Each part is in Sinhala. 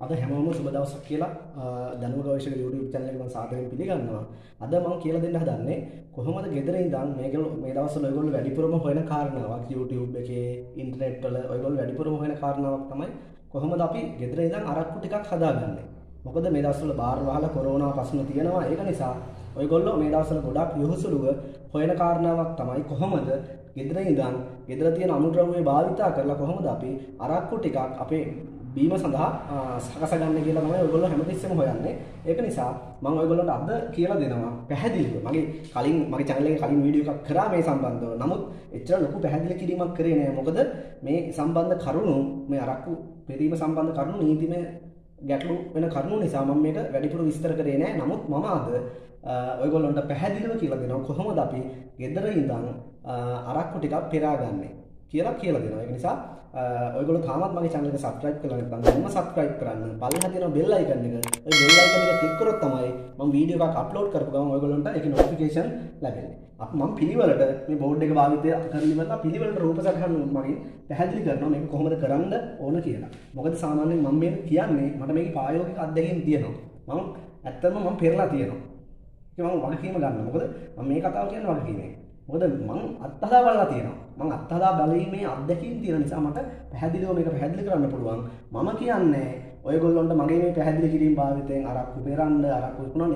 අද හැමෝම සුබ දවසක් කියලා දැනුම ගවේෂක YouTube channel එක මම සාදරයෙන් පිළිගන්නවා. අද මම කියලා දෙන්න හදන්නේ කොහොමද ගෙදර ඉඳන් මේ දවස්වල ඔයගොල්ලෝ වැඩිපුරම හොයන කාරණාවක් YouTube එකේ ඉන්ටර්නෙට් වල ඔයගොල්ලෝ වැඩිපුරම හොයන කාරණාවක් තමයි කොහොමද අපි ගෙදර ඉඳන් අරක්කු ටිකක් හදාගන්නේ. මොකද මේ දවස්වල බාහිර වහලා කොරෝනා ප්‍රශ්න තියෙනවා. ඒක නිසා ඔයගොල්ලෝ මේ දවස්වල ගොඩක් යොහුසුලුව හොයන කාරණාවක් තමයි කොහොමද ගෙදර ඉඳන් ගෙදර තියෙන අමුද්‍රව්‍ය භාවිතා කරලා කොහොමද අපි අරක්කු ටිකක් අපේ බීම සඳහා සකස ගන්න කියලා තමයි ඔයගොල්ලෝ හැමතිස්සෙම හොයන්නේ. ඒක නිසා මම ඔයගොල්ලන්ට අද කියලා දෙනවා පැහැදිලිව. මගේ channel එකේ කලින් වීඩියෝ එකක් කරා මේ සම්බන්ධව. නමුත් එච්චර ලොකු පැහැදිලි කිරීමක් කරේ නෑ. මොකද මේ සම්බන්ධ කරුණු මේ අරක්කු පෙරීම සම්බන්ධ කරුණු නීතිමය ගැටලු වෙන කරුණු නිසා මම මේක වැඩිපුර විස්තර කරේ නෑ. නමුත් මම අද ඔයගොල්ලන්ට පැහැදිලිව කියලා දෙනවා කොහොමද අපි ගෙදර ඉඳන් අරක්කු ටිකක් පෙරාගන්නේ කියලා දෙනවා. ඒක නිසා ඔයගොල්ලෝ තාමත් මගේ channel එක subscribe කරලා නැත්නම් දැන්ම subscribe කරන්න. පල්ලෙහා තියෙන bell icon එක. ඔය bell icon එක click කරොත් තමයි මම වීඩියෝ එකක් upload කරපු ගමන් ඔයගොල්ලන්ට ඒකේ notification ලැබෙන්නේ. මම පිළිවෙලට මේ board එක භාවිතය කරලා ඉවරලා පිළිවෙලට රූප සටහන් මගින් පැහැදිලි කරනවා මේක කොහොමද කරන්න ඕන කියලා. මොකද සාමාන්‍යයෙන් මම මේ කියන්නේ මට මේකේ ප්‍රායෝගික අත්දැකීම් තියෙනවා. ඇත්තටම මම පෙරලා තියෙනවා. ඒක මම වගකීම ගන්නවා. මොකද මම මේ කතාව කියන්නේ වගකීමෙන්. මොකද මම අත්හදා බලලා තියෙනවා. මම අත්හදා බැලීමේ අත්දැකීම් තියෙන නිසා මට පැහැදිලිව මේක පැහැදිලි කරන්න පුළුවන්. මම කියන්නේ ඔයගොල්ලන්ට මගේ මේ පැහැදිලි කිරීම භාවිතයෙන් අරක්කු පෙරන්න අරක්කු විකුණන්න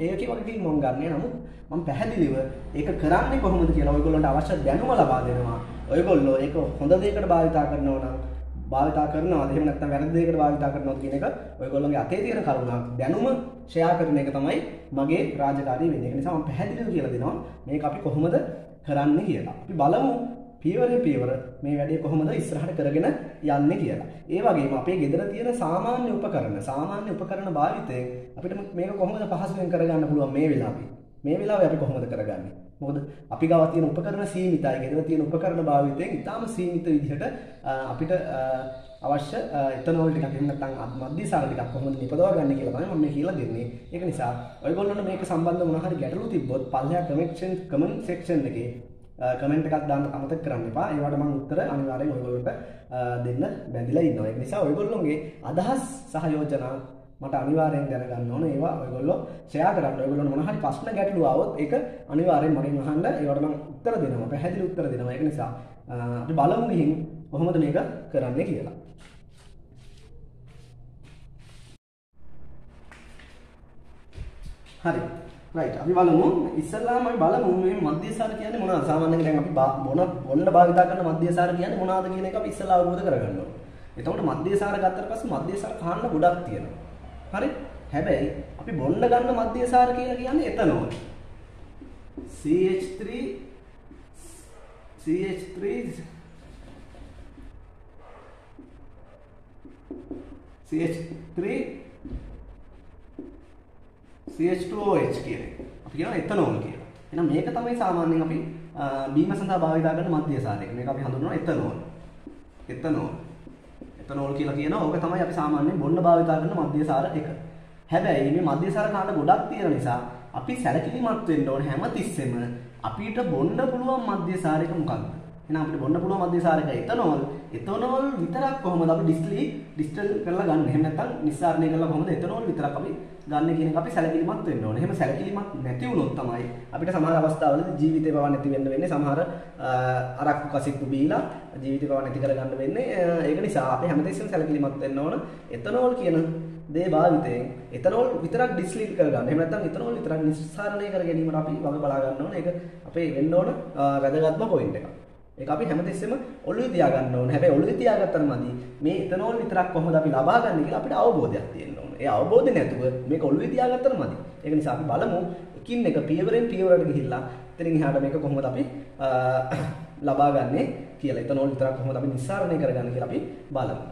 ඒකේ වගකීම් මම ගන්නෑ. නමුත් මම පැහැදිලිව ඒක කරන්නේ කොහොමද කියලා ඔයගොල්ලන්ට අවශ්‍ය දැනුම ලබා දෙනවා. ඔයගොල්ලෝ ඒක හොඳ දෙයකට භාවිතා කරනවා නම් භාවිතා කරනවාද එහෙම නැත්නම් වැරදි දෙයකට භාවිතා කරනවාද කියන එක ඔයගොල්ලෝගේ අතේ තියෙන කරුණක් දැනුම ෂෙයා කරන එක තමයි මගේ රාජකාරිය වෙන්නේ. ඒක නිසා මම පැහැදිලිව කියලා දෙනවා මේක අපි කොහොමද කරන්නේ කියලා. අපි බලමු පියවරෙන් පියවර මේ වැඩේ කොහොමද ඉස්සරහට කරගෙන යන්නේ කියලා. ඒ වගේම අපේ ගෙදර තියෙන සාමාන්‍ය උපකරණ භාවිතයෙන් අපිට මේක කොහොමද පහසුවෙන් කරගන්න පුළුවන් මේ වෙලාවේ. මේ වෙලාවේ අපි කොහොමද කරගන්නේ? මොකද අපි ගාව තියෙන උපකරණ සීමිතයි. ගෙදර තියෙන උපකරණ භාවිතයෙන් ඉතාම සීමිත විදිහට අපිට අවශ්‍ය එතනෝල් ටිකක් එහෙම නැත්නම් මධ්‍යසාර ටිකක් කොහොමද නිපදවා ගන්න කියලා තමයි මම මේ කියලා දෙන්නේ. ඒක නිසා ඔයගොල්ලන්ට මේක සම්බන්ධව මොනවා හරි ගැටලු තිබ්බොත් පල්ලෙහා කමෙන්ට් සෙක්ෂන් එකේ කමෙන්ට් එකක් දාන්න අමතක කරන්න එපා. ඒවට මම උත්තර අනිවාර්යෙන් ඔයගොල්ලන්ට දෙන්න බැඳිලා ඉන්නවා. ඒක නිසා ඔයගොල්ලෝගේ අදහස් සහ යෝජනා මට අනිවාර්යෙන් දැනගන්න ඕන. ඒවා ඔයගොල්ලෝ ෂෙයා කරන්න. ඔයගොල්ලෝ මොන හරි ප්‍රශ්න ගැටලු ආවොත් ඒක අනිවාර්යෙන් මගෙන් අහන්න. ඒවට මම උත්තර දෙනවා. පැහැදිලි උත්තර දෙනවා. ඒක නිසා අපි බලමු ගිහින් කොහොමද මේක කරන්නේ කියලා. හරි. රයිට්. අපි බලමු ඉස්සල්ලාම අපි බලමු මේ මධ්‍යසාර කියන්නේ මොනවද? සාමාන්‍යයෙන් දැන් අපි බොන්න භාවිතා කරන මධ්‍යසාර කියන්නේ මොනවද කියන එක අපි ඉස්සල්ලා අවබෝධ කරගන්න ඕනේ. එතකොට මධ්‍යසාර ගත්තට පස්සේ මධ්‍යසාර කාණ්ඩ ගොඩක් තියෙනවා. හරි? හැබැයි අපි බොන්න ගන්න මධ්‍යසාර කියලා කියන්නේ එතනෝල්. CH3 CH2OH කියන්නේ. අපි කියනවා එතනෝල් කියලා. එහෙනම් මේක තමයි සාමාන්‍යයෙන් අපි බීම සඳහා භාවිතා කරන මධ්‍යසාරය. මේක අපි හඳුන්වනවා එතනෝල්. එතනෝල් කියලා කියනවා. ඕක තමයි අපි සාමාන්‍යයෙන් බොන්න භාවිතා කරන මධ්‍යසාර එක. හැබැයි මේ මධ්‍යසාර කාණ්ඩ ගොඩක් තියෙන නිසා අපි සැලකිලිමත් වෙන්න ඕන හැමතිස්සෙම අපිට බොන්න පුළුවන් මධ්‍යසාරයක මොකක්ද? එහෙනම් අපිට බොන්න පුළුවන් මධ්‍යසාරයක එතනෝල් විතරක් කොහොමද අපි ඩිස්ටිල් කරලා ගන්න? එහෙම නැත්නම් නිස්සාරණය කරලා කොහොමද එතනෝල් විතරක් අපි ගන්න කියන එක අපි සැලකිලිමත් වෙන්න ඕනේ. එහෙම සැලකිලිමත් නැති වුණොත් තමයි අපිට සමහර අවස්ථාවලදී ජීවිතේ පවා නැති වෙන්නේ. සමහර අරක්කු කසිප්පු බීලා ජීවිතේ පවා නැති කරගන්න වෙන්නේ. ඒක නිසා අපි හැමතිස්සෙම සැලකිලිමත් වෙන්න ඕන. එතනෝල් කියන දේ භාවිතයෙන් එතනෝල් විතරක් ඩිස්ටිල් කරගන්න. එහෙම නැත්නම් එතනෝල් විතරක් නිස්සාරණය කර ගැනීමට අපි වග බලා ගන්න ඕන. ඒක අපේ වෙන්න ඕන වැදගත්ම පොයින්ට් එකක්. ඒක අපි හැමතිස්සෙම ඔළුවේ තියාගන්න ඕනේ. හැබැයි ඔළුවේ තියාගත්තම මදි. මේ එතනෝල් විතරක් කොහොමද අපි ලබා ගන්න කියලා අපිට අවබෝධයක් තියෙන්න ඕනේ. ඒ අවබෝධය නැතුව මේක ඔළුවේ තියාගත්තම මදි. ඒක නිසා අපි බලමු එකින් එක පියවරෙන් පියවරට ගිහිල්ලා එතනින් එහාට මේක කොහොමද අපි ලබා ගන්නේ කියලා. එතනෝල් විතරක් කොහොමද අපි නිස්සාරණය කරගන්නේ කියලා අපි බලමු.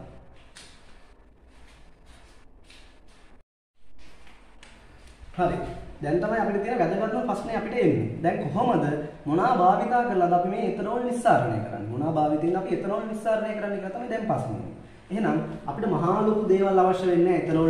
හරි. දැන් තමයි අපිට තියෙන වැදගත්ම ප්‍රශ්නේ අපිට එන්නේ. දැන් කොහොමද මොනවා භාවිතා කරලාද අපි මේ එතනෝල් නිස්සාරණය කරන්නේ? මොනවා භාවිතයෙන් අපි එතනෝල් නිස්සාරණය කරන්නේ කියලා තමයි දැන් ප්‍රශ්නේ. එහෙනම් අපිට මහා ලොකු දේවල් අවශ්‍ය වෙන්නේ එතනෝල්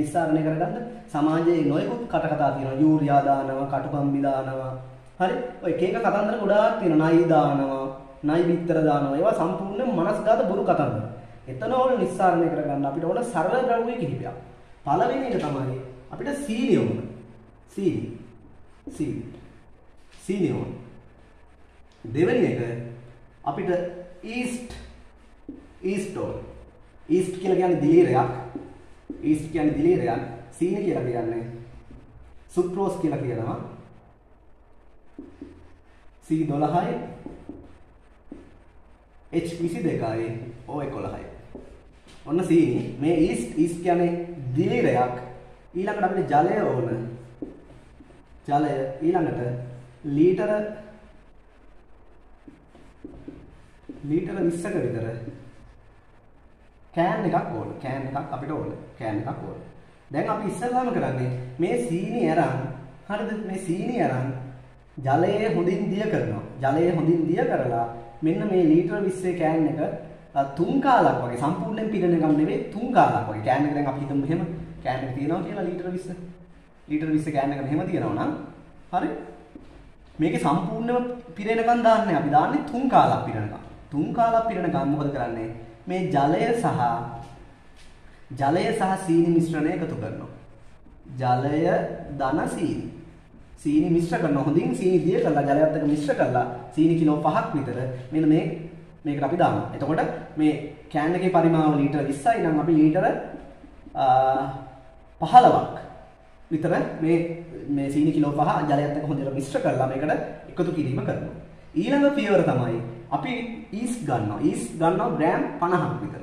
නිස්සාරණය කරගන්න. සමාජයේ නොයෙකුත් කටකතා තියෙනවා. යූරියා දානවා, කටුකම්බි දානවා. හරි? ඔය එක එක කතන්දර ගොඩාක් තියෙනවා. නයි දානවා, නයි බිත්තර දානවා. ඒවා සම්පූර්ණ මනස්ගත බොරු කතන්දර. එතනෝල් නිස්සාරණය කරගන්න අපිට ඕන සරල ද්‍රව්‍ය කිහිපයක්. පළවෙනි එක තමයි අපිට සීනි ඕන. සීනි ඕන. දෙවෙනි එක අපිට ඊස්ට් ඕන. ඊස්ට් කියලා කියන්නේ දිලීරයක්. සීනි කියලා කියන්නේ සුක්‍රෝස් කියලා කියනවා. C12යි H22යි O11යි. ඔන්න සීනි. මේ ඊස්ට් කියන්නේ දිලීරයක්. ඊළඟට අපිට ජලය ඕන. ඊළඟට ලීටර 20ක විතර කෑන් එකක් ඕන. කෑන් එකක් ඕන. දැන් අපි ඉස්සෙල්ලාම කරන්නේ මේ සීනි අරන් හරිද? මේ සීනි අරන් ජලයේ හොඳින් දිය කරනවා. කරලා මෙන්න මේ ලීටර 20 කෑන් එක 3 කාලක් වගේ සම්පූර්ණයෙන් පිරෙන එකක් නෙවෙයි 3 කාලක් වගේ. කෑන් එක දැන් අපි හිතමු මෙහෙම කෑන් එක තියෙනවා කියලා ලීටර 20. ලීටර 20 කෑන් එක මෙහෙම තියෙනවා නම් හරි. මේකේ සම්පූර්ණයෙන්ම පිරෙනකන් දාන්නේ අපි දාන්නේ 3 කාලක් පිරෙනකන්. 3 කාලක් පිරෙනකන් මොකද කරන්නේ? මේ ජලය සහ සීනි මිශ්‍රණය එකතු කරනවා. ජලය ධන සීනි මිශ්‍ර කරනවා. හොඳින් සීනි දිය කරලා ජලයත් එක්ක මිශ්‍ර කරලා සීනි කිලෝ 5ක් විතර මෙන්න මේකට අපි දානවා. එතකොට මේ කෑන් එකේ පරිමාව ලීටර 20යි නම් අපි ලීටර 15ක් විතර මේ සීනි කිලෝ 5 ජලයත් එක්ක හොඳට මිශ්‍ර කරලා මේකට එකතු කිරීම කරනවා. ඊළඟ පියවර තමයි අපි ඊස්ට් ගන්නවා. ග්‍රෑම් 50ක් විතර.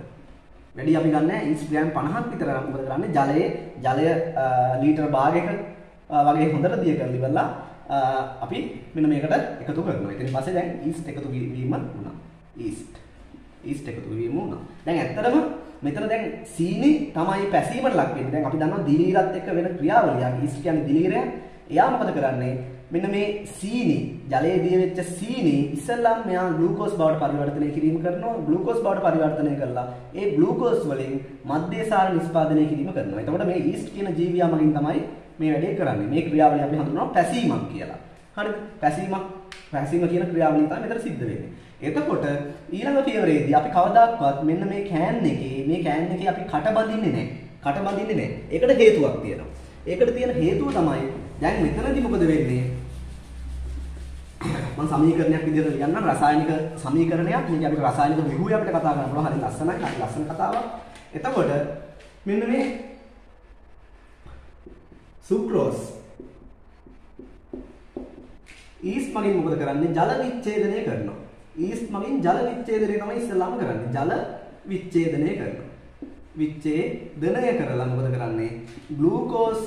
වැඩි අපි ගන්නෑ ඊස්ට් ග්‍රෑම් 50ක් විතර. මොකද කරන්නේ? ජලය ලීටර භාගයක වගේ හොඳට දිය කරලා ඉවරලා අපි මෙන්න මේකට එකතු කරනවා. ඊට පස්සේ දැන් ඊස්ට් එකතු වීම වුණා. ඊස්ට් එකතු වීම වුණා. දැන් ඇත්තටම මෙතන දැන් සීනි තමයි පැසීමට ලක් වෙන්නේ. දැන් අපි දන්නවා දිලීරත් එක්ක වෙන ක්‍රියාවලියක්. ඊස්ට් කියන්නේ දිලීරය. එයා මොකද කරන්නේ? මෙන්න මේ සීනි ජලයේ දිය වෙච්ච සීනි ඉස්සෙල්ලාම මෙයා ග්ලූකෝස් බවට පරිවර්තනය කිරීම කරනවා. ග්ලූකෝස් බවට පරිවර්තනය කරලා ඒ ග්ලූකෝස් වලින් මධ්‍යසාර නිෂ්පාදනය කිරීම කරනවා. එතකොට මේ ඊස්ට් කියන ජීවියා මගින් තමයි මේ වැඩේ කරන්නේ. මේ ක්‍රියාවලිය අපි හඳුන්වනවා පැසීමක් කියලා. හරිද? පැසීම කියන ක්‍රියාවලිය තමයි මෙතන සිද්ධ වෙන්නේ. එතකොට ඊළඟ පියවරේදී අපි කවදාක්වත් මෙන්න මේ කෑන් එකේ අපි කට බඳින්නේ නැහැ. ඒකට හේතුවක් තියෙනවා. ඒකට තියෙන හේතුව තමයි දැන් මෙතනදී මොකද වෙන්නේ? මම සමීකරණයක් විදිහට ලියන්නම්. රසායනික සමීකරණයක්. මේක අපිට රසායනික විහුවේ අපිට කතා කරන්න පුළුවන්. හරි ලස්සන කතාවක්. එතකොට මෙන්න මේ සුක්‍රෝස් ඊස්ට් මගින් මොකද කරන්නේ? ජල විච්ඡේදනය කරනවා. ඊස්ට් මගින් ජල විච්ඡේදනය තමයි ඉස්සෙල්ලාම කරන්නේ. ජල විච්ඡේදනය කරනවා. විච්ඡේදනය කරලා මොකද කරන්නේ? ග්ලූකෝස්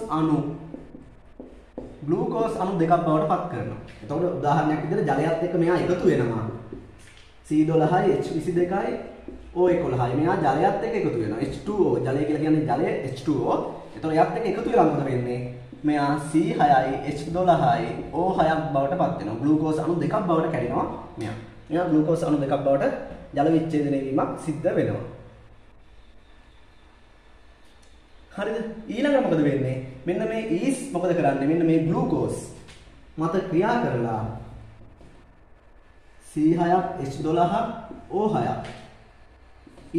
අණු දෙකක් බවට පත් කරනවා. එතකොට උදාහරණයක් විදිහට ජලයත් එක්ක මෙයා එකතු වෙනවා. C12යි H22යි O11යි මෙයා ජලයත් එක්ක එකතු වෙනවා. H2O ජලය කියලා කියන්නේ ජලය H2O. එතකොට යත් එක්ක එකතු වෙලා මොකද වෙන්නේ? මෙයා C6යි H12යි O6ක් බවට පත් වෙනවා. ග්ලූකෝස් අණු දෙකක් බවට කැඩෙනවා මෙයා. මෙයා ග්ලූකෝස් අණු දෙකක් බවට ජල විච්ඡේදනය වීමක් සිද්ධ වෙනවා. හරිද? ඊළඟ මොකද වෙන්නේ? මෙන්න මේ ඊස්ට් මොකද කරන්නේ? මෙන්න මේ ග්ලූකෝස් මත ක්‍රියා කරලා C6ක් H12ක් O6ක්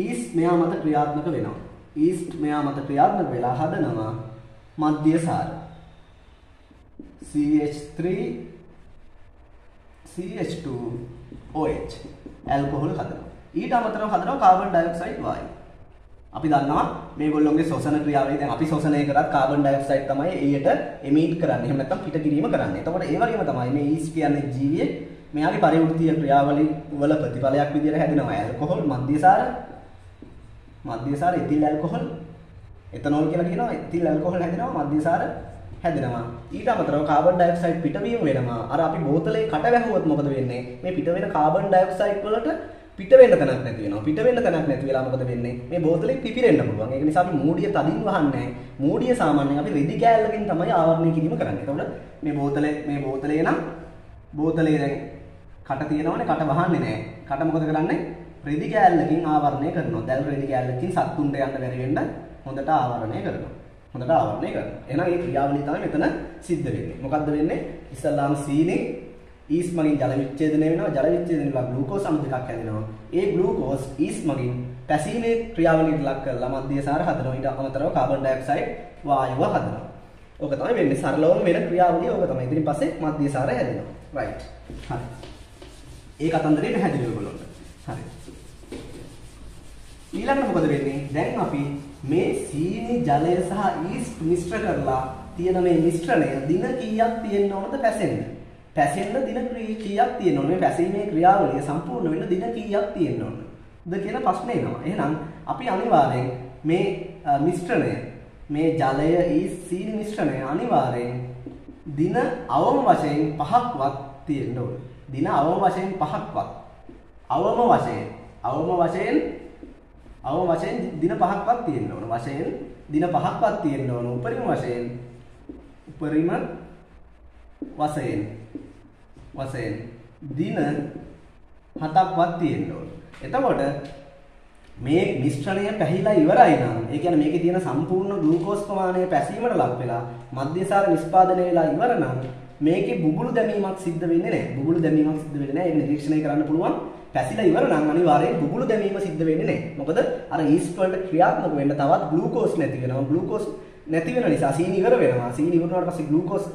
ඊස්ට් මෙයා මත ක්‍රියාත්මක වෙනවා. ඊස්ට් මෙයා මත ක්‍රියාත්මක වෙලා හදනවා මධ්‍යසාර CH3 CH2OH ඇල්කොහොල් හදනවා. ඊට අමතරව හදනවා කාබන් ඩයොක්සයිඩ් වායු. අපි දන්නවා මේගොල්ලෝගේ ශ්වසන ක්‍රියාවලිය දැන් අපි ශ්වසනය කරත් කාබන් ඩයොක්සයිඩ් තමයි එළියට එමිට් කරන්නේ. එහෙම නැත්නම් පිට කිරීම කරන්නේ. එතකොට ඒ වගේම තමයි මේ ඊස්ට් කියන්නේ ජීවියේ මෙයාගේ පරිවෘත්තීය ක්‍රියාවලිය වල ප්‍රතිඵලයක් විදිහට හැදෙනවා ඇල්කොහොල් මධ්‍යසාර එතිල් ඇල්කොහොල් එතනෝල් කියලා කියනවා. එතිල් ඇල්කොහොල් හැදෙනවා මධ්‍යසාර හැදෙනවා. ඊට අමතරව කාබන් ඩයොක්සයිඩ් පිටවීම වෙනවා. අර අපි බෝතලේ කට වැහුවොත් මොකද වෙන්නේ? මේ පිට වෙන කාබන් ඩයොක්සයිඩ් වලට පිට වෙන්න තැනක් නැති වෙනවා. පිට වෙන්න තැනක් නැති වෙලා මොකද වෙන්නේ? මේ බෝතලේ පිපිරෙන්න පුළුවන්. ඒක නිසා අපි මූඩිය තදින් වහන්නේ. මූඩිය සාමාන්‍යයෙන් අපි රෙදි කෑල්ලකින් තමයි ආවරණය කිරීම කරන්නේ. එතකොට මේ බෝතලේ නම් බෝතලේ දැන් කට තියෙනවනේ කට වහන්නේ නැහැ. කට මොකද කරන්නේ? රෙදි කෑල්ලකින් ආවරණය කරනවා. දැල් රෙදි කෑල්ලකින් සත්තුන්ට යන්න බැරි වෙන්න හොඳට ආවරණය කරනවා. එහෙනම් මේ ක්‍රියාවලිය තමයි මෙතන සිද්ධ වෙන්නේ. මොකද්ද වෙන්නේ? ඉස්සල්ලාම සීනි ඊස්ට් මගින් ජල විච්ඡේදනය වෙනවා. ජල විච්ඡේදනය වෙලා ග්ලූකෝස් අණු දෙකක් හැදෙනවා. ඒ ග්ලූකෝස් ඊස්ට් මගින් පැසීමේ ක්‍රියාවලියට ලක් කරලා මධ්‍යසාර හදනවා. ඊට අමතරව කාබන් ඩයොක්සයිඩ් වායුව හදනවා. ඕක තමයි වෙන්නේ. සරලවම වෙන ක්‍රියාවලිය ඕක තමයි. ඉතින් පස්සේ මධ්‍යසාර හැදෙනවා. රයිට්. හරි. ඒ කතන්දරේ පැහැදිලි ඔයගොල්ලන්ට. හරි. ඊළඟට මොකද වෙන්නේ? දැන් අපි මේ සීනි ජලය සහ ඊස්ට් මිශ්‍ර කරලා තියෙන මේ මිශ්‍රණය දින කීයක් තියෙන්න ඕනද පැසෙන්න? පැසෙන්න දින කීයක් තියෙන්න ඕන? මේ පැසීමේ ක්‍රියාවලිය සම්පූර්ණ වෙන්න දින කීයක් තියෙන්න ඕනද කියන ප්‍රශ්නේ එනවා. එහෙනම් අපි අනිවාර්යෙන් මේ මිශ්‍රණය මේ ජලය ඊස්ට් සීනි මිශ්‍රණය අනිවාර්යෙන් දින අවම වශයෙන් 5ක්වත් තියෙන්න ඕන. දින අවම වශයෙන් 5ක්වත්. අවම වශයෙන් දින 5ක්වත් තියෙන්න ඕන. වශයෙන් දින 5ක්වත් තියෙන්න ඕන. උපරිම වශයෙන් දින 7ක්වත් තියෙන්න ඕන. එතකොට මේ මිශ්‍රණය පැහිලා ඉවරයි නම් ඒ කියන්නේ මේකේ තියෙන සම්පූර්ණ ග්ලූකෝස් ප්‍රමාණය පැසීමට ලක් වෙලා මධ්‍යසාර නිෂ්පාදනය වෙලා ඉවර නම් මේකේ බුබුලු දැමීමක් සිද්ධ වෙන්නේ නැහැ. බුබුලු දැමීමක් සිද්ධ වෙන්නේ නැහැ. ඒක නිරීක්ෂණය කරන්න පුළුවන්. පැසිලා ඉවර නම් අනිවාර්යෙන් බුබුලු දැමීම සිද්ධ වෙන්නේ නැහැ. මොකද අර ඊස්ට් වලට ක්‍රියාත්මක වෙන්න තවත් ග්ලූකෝස් නැති වෙනවා. ග්ලූකෝස් නැති වෙන නිසා සීනි ඉවර වෙනවා. සීනි ඉවරනාට පස්සේ ග්ලූකෝස්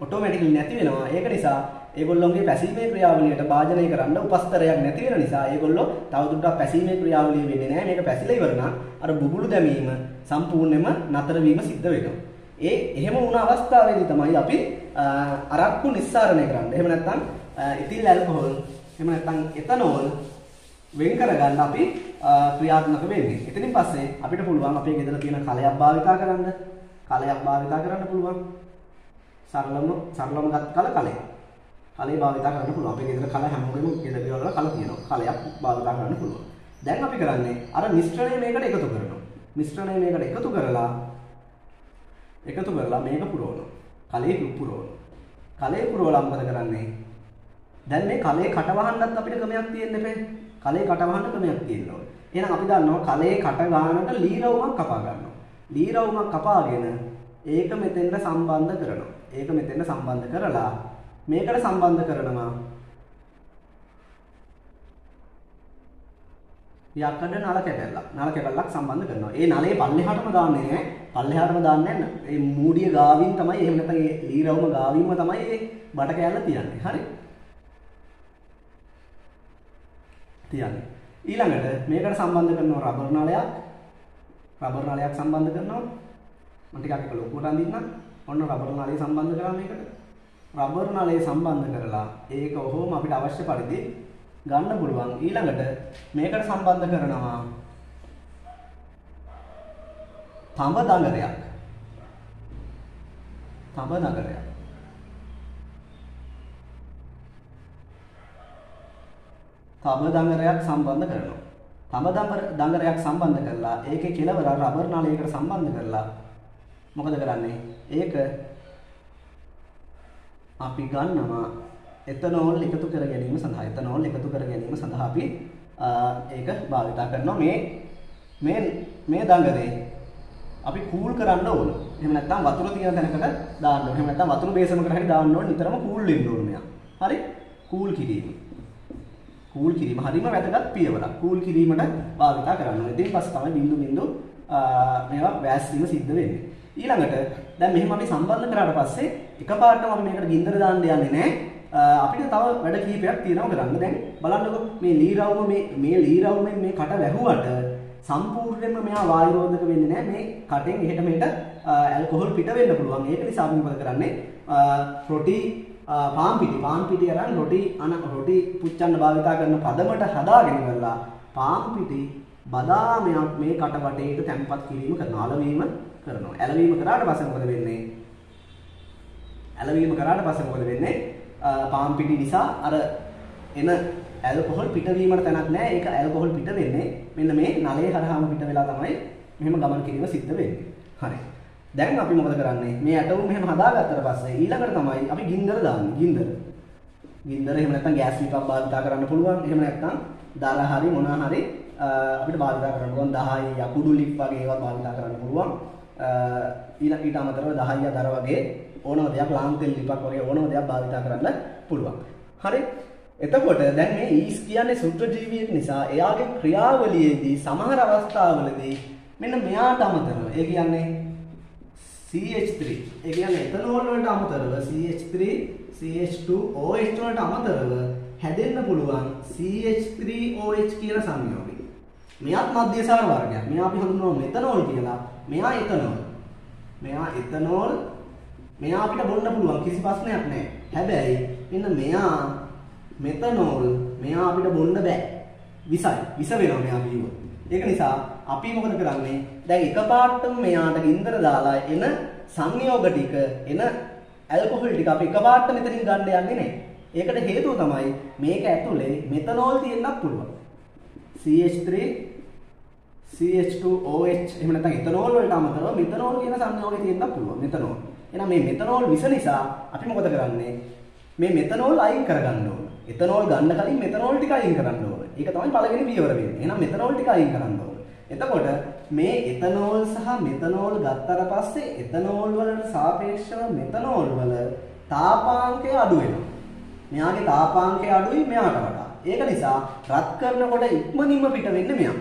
ඔටෝමැටිකලි නැති වෙනවා. ඒක නිසා ඒගොල්ලෝගේ පැසීමේ ක්‍රියාවලියට භාජනය කරන්න උපස්තරයක් නැති වෙන නිසා ඒගොල්ලෝ තවදුරටත් පැසීමේ ක්‍රියාවලිය වෙන්නේ නැහැ. මේක පැසිලා ඉවර නම් අර බුබුලු දැමීම සම්පූර්ණයෙන්ම නතර වීම සිද්ධ වෙනවා. එහෙම වුණ අවස්ථාවේදී තමයි අපි අරක්කු නිස්සාරණය කරන්නේ. එහෙම නැත්නම් ඉතිල් ඇල්කොහොල් එහෙම නැත්නම් එතනෝල් වෙන් කරගන්න අපි ක්‍රියාත්මක වෙන්නේ. එතනින් පස්සේ අපිට පුළුවන් අපේ ගෙදර තියෙන කලයක් භාවිතා කරන්න. කලයක් භාවිතා කරන්න පුළුවන්. සරලම ගත් කලේ භාවිතා කරන්න පුළුවන්. අපේ ගෙදර කල හැමෝගෙම ගෙදර වල කල තියෙනවා. කලයක් භාවිතා කරන්න පුළුවන්. දැන් අපි කරන්නේ අර මිශ්‍රණය මේකට එකතු කරනවා. මිශ්‍රණය මේකට එකතු කරලා මේක පුරවනවා. කලේ පුරවනවා. කලේ පුරවලා මොකද කරන්නේ? දැන් මේ කලේ කටවහන්නත් අපිට ක්‍රමයක් තියෙන්න එපේ. කලේ කටවහන්න ක්‍රමයක් තියෙන්න ඕනේ. එහෙනම් අපි දන්නවා කලේ කට ගන්නට ලීරවුමක් කපා ගන්නවා. ලීරවුමක් කපාගෙන ඒක මෙතෙන්ට සම්බන්ධ කරනවා. ඒක මෙතෙන්ට සම්බන්ධ කරලා මේකට සම්බන්ධ කරනවා යකඩ නල කැටල්ලක් සම්බන්ධ කරනවා. ඒ නලේ පල්ලෙහාටම දාන්නේ නැහැ. පල්ලෙහාටම දාන්නේ නැහැ. ඒ මූඩිය ගාවින් තමයි එහෙම නැත්නම් ඒ ලීරවුම ගාවින්ම තමයි ඒ බට කැල්ල තියන්නේ. හරි. ඊළඟට මේකට සම්බන්ධ කරනවා රබර් නලයක් සම්බන්ධ කරනවා. මම ටිකක් එක ලොකුවට අඳින්නම්. ඔන්න රබර් නලය සම්බන්ධ කරා මේකට. රබර් නලය සම්බන්ධ කරලා ඒක ඔහොම අපිට අවශ්‍ය පරිදි ගන්න පුළුවන්. ඊළඟට මේකට සම්බන්ධ කරනවා තඹ දඟරයක්. තඹ දඟරයක් සම්බන්ධ කරනවා. තඹ දඟරයක් සම්බන්ධ කරලා ඒකේ කෙලවර රබර් නලයකට සම්බන්ධ කරලා මොකද කරන්නේ? ඒක අපි ගන්නවා එතනෝල් එකතු කර ගැනීම සඳහා. එතනෝල් එකතු කර ගැනීම සඳහා අපි ඒක භාවිතා කරනවා. මේ දඟරේ අපි කූල් කරන්න ඕන. එහෙම නැත්නම් වතුර තියෙන තැනකට දාන්න ඕන. එහෙම නැත්නම් වතුර බේසමකට හරි දාන්න ඕන. නිතරම කූල් වෙන්න ඕන මෙයා. හරි? කූල් කිරීම හරිම වැදගත් පියවරක්. කූල් කිරීමට භාවිතා කරන්න ඕනේ. ඉතින් පස්සේ තමයි බිඳු මේවා වැස් වීම සිද්ධ වෙන්නේ. ඊළඟට දැන් මෙහෙම අපි සම්බන්ධ කරාට පස්සේ එකපාරටම අපි මේකට ගින්දර දාන්න යන්නේ නැහැ. අපිට තව වැඩ කිහිපයක් තියෙනවා කරන්න. දැන් බලන්නකො මේ ලීරවුමෙන් මේ කට වැහුවට සම්පූර්ණයෙන්ම මෙයා වායුරෝධක වෙන්නේ නැහැ. මේ කටෙන් එහෙට මෙහෙට ඇල්කොහොල් පිට වෙන්න පුළුවන්. ඒක නිසා අපි මොකද කරන්නේ? රොටි පාන් පිටි අරන් රොටි පුච්චන්න භාවිතා කරන පදමට හදාගෙන ඉවරලා පාන් පිටි බදාමයක් මේ කට වටේට තැම්පත් කිරීම කරනවා. ඇලවීම කරාට පස්සේ මොකද වෙන්නේ? පාන් පිටි නිසා අර එන ඇල්කොහොල් පිටවීමට තැනක් නැහැ. ඒක ඇල්කොහොල් පිට වෙන්නේ මෙන්න මේ නලයේ හරහාම පිට වෙලා තමයි මෙහෙම ගමන් කිරීම සිද්ධ වෙන්නේ. හරි. දැන් අපි මොකද කරන්නේ? මේ ඇටවුම් මෙහෙම හදාගත්තට පස්සේ ඊළඟට තමයි අපි ගින්දර දාන්නේ. ගින්දර එහෙම නැත්නම් ගෑස් ලිපක් භාවිතා කරන්න පුළුවන්. එහෙම නැත්නම් දර හරි මොනවා හරි අපිට භාවිතා කරන්න පුළුවන්. 10 යකුඩු ලිප් වගේ ඒවා භාවිතා කරන්න පුළුවන්. ඊට අමතරව 10 දර වගේ ඕනම දෙයක් ලාම් තෙල් ලිපක් වගේ ඕනම දෙයක් භාවිතා කරන්න පුළුවන්. හරි. එතකොට දැන් මේ ඊස් කියන්නේ සුත්‍රජීවියෙක් නිසා එයාගේ ක්‍රියාවලියේදී සමහර අවස්ථාවලදී මෙන්න මෙයාට අමතරව ඒ කියන්නේ CH3 ඒ කියන්නේ එතනෝල් වලට අමතරව CH3 CH2OH වලට අමතරව හැදෙන්න පුළුවන් CH3OH කියන සංයෝගය. මෙයාත් මධ්‍යසාර වර්ගයක්. මෙයා අපි හඳුන්වනවා මෙතනෝල් කියලා. මෙයා එතනෝල්. මෙයා අපිට බොන්න පුළුවන් කිසි ප්‍රශ්නයක් නැහැ. හැබැයි මෙන්න මෙයා මෙතනෝල් මෙයා අපිට බොන්න බෑ. විසයි. විස වෙනවා මෙයා බීවොත්. ඒක නිසා අපි මොකද කරන්නේ? දැන් එකපාරටම මෙයාට ගින්දර දාලා එන සංයෝග ටික එන ඇල්කොහොල් ටික අපි එකපාරට මෙතනින් ගන්න යන්නේ නැහැ. ඒකට හේතුව තමයි මේක ඇතුලේ මෙතනෝල් තියෙන්නත් පුළුවන්. CH3 CH2OH එහෙම නැත්නම් එතනෝල් වලට අමතරව මෙතනෝල් කියන සංයෝගය තියෙන්නත් පුළුවන්. මෙතනෝල්. එහෙනම් මේ මෙතනෝල් විස නිසා අපි මොකද කරන්නේ? මේ මෙතනෝල් අයින් කරගන්න ඕන. එතනෝල් ගන්න කලින් මෙතනෝල් ටික අයින් කරන්න ඕන. ඒක තමයි පළවෙනි පියවර වෙන්නේ. එහෙනම් මෙතනෝල් ටික අයින් කරන්න ඕන. එතකොට මේ එතනෝල් සහ මෙතනෝල් ගත්තට පස්සේ එතනෝල් වලට සාපේක්ෂව මෙතනෝල් වල තාපාංකය අඩු වෙනවා. මෙයාගේ තාපාංකය අඩුයි මෙයාට වඩා. ඒක නිසා රත් කරනකොට ඉක්මනින්ම පිට වෙන්නේ මෙයා.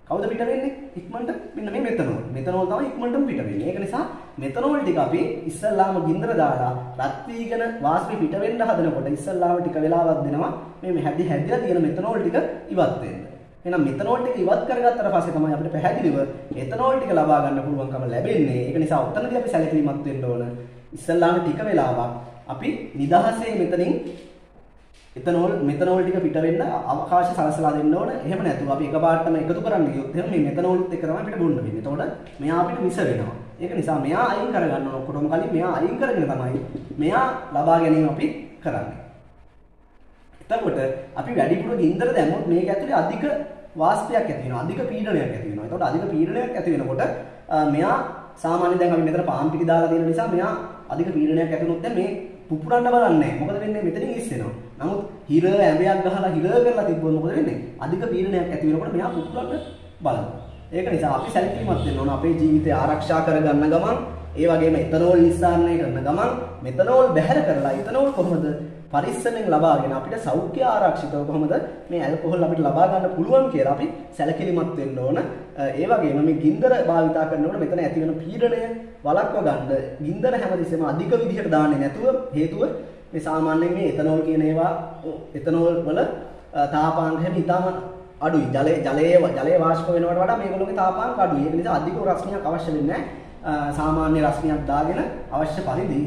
කවුද පිට වෙන්නේ? ඉක්මනට මෙන්න මේ මෙතනෝල්. මෙතනෝල් තමයි ඉක්මනටම පිට වෙන්නේ. ඒක නිසා මෙතනෝල් ටික අපි ඉස්සල්ලාම ගින්දර දාලා රත් වීගෙන වාෂ්ප පිට වෙන්න හදනකොට ඉස්සල්ලාම ටික වෙලාවක් දෙනවා මේ හැදිලා තියෙන මෙතනෝල් ටික ඉවත් වෙන්න. එහෙනම් මෙතනෝල් ටික ඉවත් කරගත්තට පස්සේ තමයි අපිට පැහැදිලිව එතනෝල් ටික ලබා ගන්න පුළුවන්කම ලැබෙන්නේ. ඒක නිසා උතනදී අපි සැලකිලිමත් වෙන්න ඕන. ඉස්සල්ලාම ටික වෙලාවක් අපි නිදහසේ මෙතනින් මෙතනෝල් ටික පිට වෙන්න අවකාශය සලසලා දෙන්න ඕන. එහෙම නැතුව අපි එකපාරටම එකතු කරන්න ගියොත් එහෙනම් මේ මෙතනෝල්ත් එක තමයි අපිට බොන්න වෙන්නේ. එතකොට මෙයා අපිට විස වෙනවා. ඒක නිසා මෙයා අයින් කරගන්න ඕන. ඔක්කොටම කලින් මෙයා අයින් කරගෙන තමයි මෙයා ලබා ගැනීම අපි කරන්නේ. එතකොට අපි වැඩිපුර ගින්දර දැම්මොත් මේක ඇතුලේ අධික වාෂ්පයක් ඇති වෙනවා. අධික පීඩනයක් ඇති වෙනවා. එතකොට අධික පීඩනයක් ඇති වෙනකොට මෙයා සාමාන්‍යයෙන් දැන් අපි මෙතන පාන් පිටි දාලා තියෙන නිසා මෙයා අධික පීඩනයක් ඇති වුණොත් දැන් මේ පුපුරන්න බලන්නේ නැහැ. මොකද වෙන්නේ? මෙතනින් ඉස්සෙනවා. නමුත් හිර ඇඹයක් ගහලා හිර කරලා තිබ්බොත් මොකද වෙන්නේ? අධික පීඩනයක් ඇති වෙනකොට මෙයා පුපුරන්න බලනවා. ඒක නිසා අපි සැලකිලිමත් වෙන්න ඕන. අපේ ජීවිතය ආරක්ෂා කරගන්න ගමන් ඒ වගේම එතනෝල් නිස්සාරණය කරන ගමන් මෙතනෝල් බැහැර කරලා එතනෝල් කොහොමද පරිස්සමෙන් ලබාගෙන අපිට සෞඛ්‍ය ආරක්ෂිතව කොහොමද මේ ඇල්කොහොල් අපිට ලබා ගන්න පුළුවන් කියලා අපි සැලකිලිමත් වෙන්න ඕන. ඒ වගේම මේ ගින්දර භාවිතා කරනකොට මෙතන ඇති වෙන පීඩනය වළක්ව ගන්න ගින්දර හැමතිස්සෙම අධික විදිහට දාන්නේ නැතුව හේතුව මේ සාමාන්‍යයෙන් මේ එතනෝල් කියන ඒවා එතනෝල් වල තාපාංක හැම ඉතාම අඩුයි. ජලයේ වාෂ්ප වෙනවට වඩා මේගොල්ලෝගේ තාපාංක අඩුයි. ඒක නිසා අධික රස්නියක් අවශ්‍ය වෙන්නේ නැහැ. සාමාන්‍ය රස්නියක් දාගෙන අවශ්‍ය පරිදි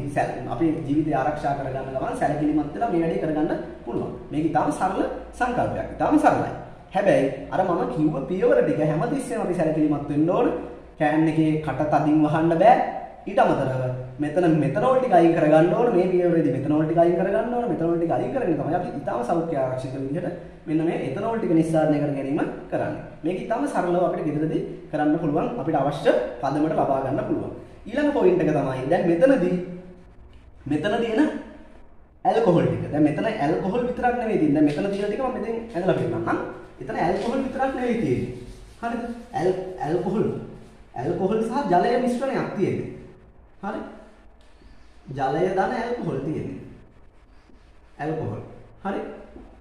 අපේ ජීවිතය ආරක්ෂා කරගන්න ගමන් සැලකිලිමත් වෙලා මේ වැඩේ කරගන්න පුළුවන්. මේක ඉතාම සරල සංකල්පයක්. ඉතාම සරලයි. හැබැයි අර මම කිව්ව පියවර ටික හැමතිස්සෙම අපි සැලකිලිමත් වෙන්න ඕන. කෑන් එකේ කට තදින් වහන්න බෑ. ඊට අමතරව මෙතනෝල් ටික අයින් කරගන්න ඕන. මේ පියවරේදී මෙතනෝල් ටික අයින් කරගන්න ඕන. මෙතනෝල් ටික අයින් කරගෙන තමයි අපි ඉතාම සෞඛ්‍ය ආරක්ෂිත විදිහට මෙන්න මේ එතනෝල් ටික නිස්සාරණය කර ගැනීම කරන්නේ. මේක ඉතාම සරලව අපිට ගෙදරදී කරන්න පුළුවන්. අපිට අවශ්‍ය පදමට ලබා ගන්න පුළුවන්. ඊළඟ පොයින්ට් එක තමයි දැන් මෙතනදී එන ඇල්කොහොල් ටික. දැන් මෙතන ඇල්කොහොල් විතරක් නෙවෙයි තියෙන්නේ. දැන් මෙතන තියෙන ටික මම මෙතෙන් ඇදලා පෙන්නන්නම්. එතන ඇල්කොහොල් විතරක් නෙවෙයි තියෙන්නේ. හරිද? ඇල්කොහොල් සහ ජලය මිශ්‍රණයක් තියෙන්නේ. හරි? ජලය දාන ඇල්කොහොල් තියෙන්නේ. ඇල්කොහොල්. හරි?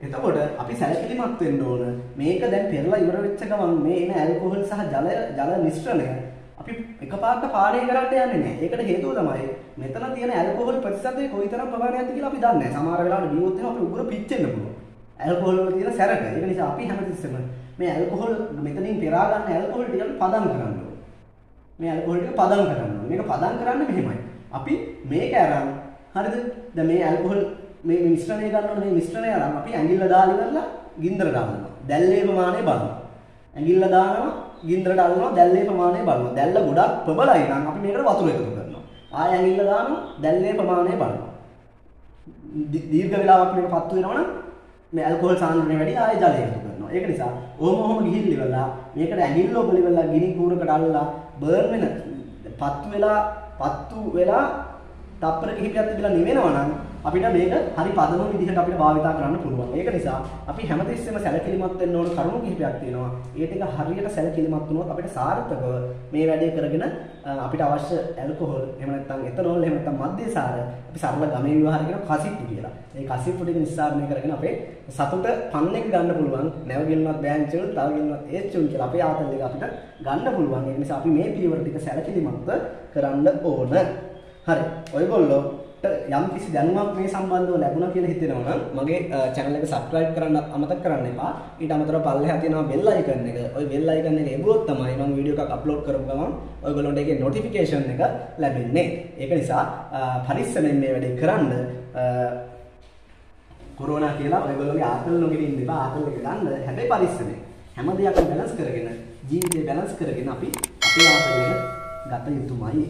එතකොට අපි සැලකිලිමත් වෙන්න ඕන. මේක දැන් පෙරලා ඉවර වෙච්ච ගමන් මේ එන ඇල්කොහොල් සහ ජල මිශ්‍රණය අපි එකපාරට පානය කරන්න යන්නේ නැහැ. ඒකට හේතුව තමයි මෙතන තියෙන ඇල්කොහොල් ප්‍රතිශතය කොයිතරම් ප්‍රමාණයක්ද කියලා අපි දන්නේ නැහැ. සමහර වෙලාවට බිව්වොත් එහෙනම් අපිට උගුර පිච්චෙන්න පුළුවන්. ඇල්කොහොල් වල තියෙන සැරට. ඒක නිසා අපි හැමතිස්සෙම මේ ඇල්කොහොල් මෙතනින් පෙරා ගන්න ඇල්කොහොල් ටික අපි පදම් කරන්න ඕනේ. මේ ඇල්කොහොල් ටික පදම් කරන්න ඕනේ. මේක පදම් කරන්නේ මෙහෙමයි. අපි මේක අරන් හරිද? දැන් මේ ඇල්කොහොල් මේ මිශ්‍රණය ගන්න ඕනේ. මේ මිශ්‍රණය අරන් අපි ඇඟිල්ල දාලා ඉවරලා ගින්දර දානවා. දැල්ලේ ප්‍රමාණය බලනවා. ඇඟිල්ල දානවා ගින්දරට අල්ලනවා දැල්ලේ ප්‍රමාණය බලනවා. දැල්ල ගොඩක් ප්‍රබලයි නම් අපි මේකට වතුර එකතු කරනවා. ආය ඇඟිල්ල දානවා දැල්ලේ ප්‍රමාණය බලනවා. දීර්ඝ වේලාවක් මේක පත්තු වෙනවනම් මේ ඇල්කොහොල් සාන්ද්‍රණය වැඩි ආය ජලය එකතු කරනවා. ඒක නිසා ඔහොම ගිහිල්ලි වෙලා මේකට ඇඟිල්ල ඔබලි වෙලා ගිනි කූරකට අල්ලලා බර්න් වෙන පත්තු වෙලා තප්පර කිහිපයක් තිබිලා නිවෙනවා නම් අපිට මේක හරි පදනම විදිහට අපිට භාවිතා කරන්න පුළුවන්. ඒක නිසා අපි හැමතිස්සෙම සැලකිලිමත් වෙන්න ඕන කරුණු කිහිපයක් තියෙනවා. ඒ ටික හරියට සැලකිලිමත් වුණොත් අපිට සාර්ථකව මේ වැඩේ කරගෙන අපිට අවශ්‍ය ඇල්කොහොල් එහෙම නැත්නම් එතනෝල් එහෙම නැත්නම් මද්යසාර අපි සරල ගමේ විවහාර කරන කසිප්පු කියලා. මේ කසිප්පු ටික නිස්සාරණය කරගෙන අපේ සතුට පන්නේක ගන්න පුළුවන්. නැවගිල්ලවත් බෑන්චුන්, තවගිල්ලවත් ඒචුන් කියලා අපේ ආතල් එක අපිට ගන්න පුළුවන්. ඒ නිසා අපි මේ පියවර ටික සැලකිලිමත්ව කරන්න ඕන. හරි. ඔයගොල්ලෝ යම් කිසි දැනුමක් මේ සම්බන්ධව ලැබුණා කියලා හිතෙනවා නම් මගේ channel එක subscribe කරන්න අමතක කරන්න එපා. ඊට අමතරව පල්ලෙහා තියෙනවා bell icon එක. ওই bell icon එක එබුවොත් තමයි මම වීඩියෝ එකක් upload කරපු ගමන් ඔයගොල්ලන්ට ඒකේ notification එක ලැබෙන්නේ. ඒක නිසා පරිස්සමෙන් මේ වැඩේ කරන්න. කොරෝනා කියලා ඔයගොල්ලෝගේ ආතල් නොගෙන ඉන්න එපා. ආතල් එක ගන්න. හැබැයි පරිස්සමෙන් හැම දෙයක්ම balance කරගෙන ජීවිතේ balance කරගෙන අපි අපේ ආතල් එක ගත යුතුමයි.